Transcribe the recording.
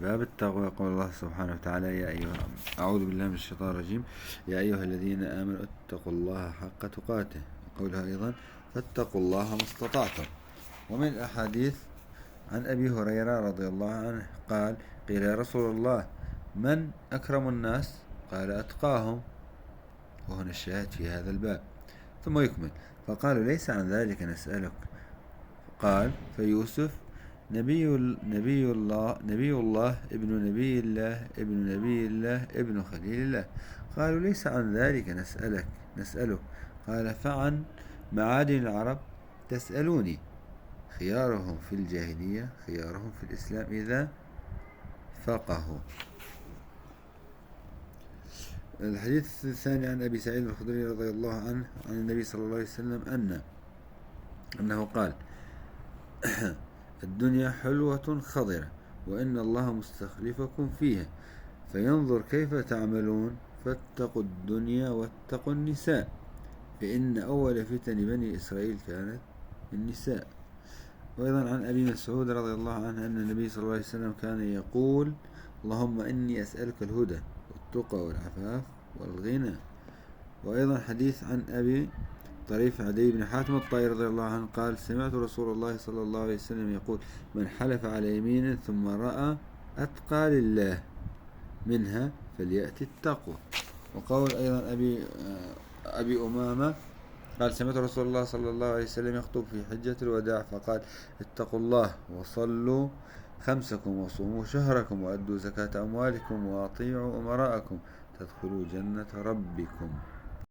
باب التقوى. يقول الله سبحانه وتعالى: أعوذ بالله من الشيطان الرجيم: يا أيها الذين آمنوا اتقوا الله حق تقاته. وقولها أيضا: فاتقوا الله ما استطعتم. ومن الأحاديث عن أبي هريرة رضي الله عنه قال: قيل يا رسول الله: من أكرم الناس؟ قال: أتقاهم. وهنا الشاهد في هذا الباب. ثم يكمل فقالوا: ليس عن ذلك نسألك. قال: فيوسف نبي الله ابن نبي الله ابن خليل الله. قالوا: ليس عن ذلك نسألك. قال: فعن معادن العرب تسألوني. خيارهم في الجاهلية خيارهم في الإسلام إذا فقهوا. الحديث الثاني عن أبي سعيد الخدري رضي الله عنه عن النبي صلى الله عليه وسلم أنه قال: الدنيا حلوة خضرة، وإن الله مستخلفكم فيها فينظر كيف تعملون، فاتقوا الدنيا واتقوا النساء، فإن أول فتن بني إسرائيل كانت النساء. وأيضا عن أبي مسعود رضي الله عنه أن النبي صلى الله عليه وسلم كان يقول: اللهم إني أسألك الهدى والتقى والعفاف والغنى. وأيضا حديث عن أبي طريف عدي بن حاتم الطائي رضي الله عنه قال: سمعت رسول الله صلى الله عليه وسلم يقول: من حلف على يمين ثم رأى أتقى لله منها فليأتي التقوى. وقول أيضا أبي أمامة قال: سمعت رسول الله صلى الله عليه وسلم يخطب في حجة الوداع فقال: اتقوا الله وصلوا خمسكم وصوموا شهركم وأدوا زكاة أموالكم وأطيعوا أمراءكم تدخلوا جنة ربكم.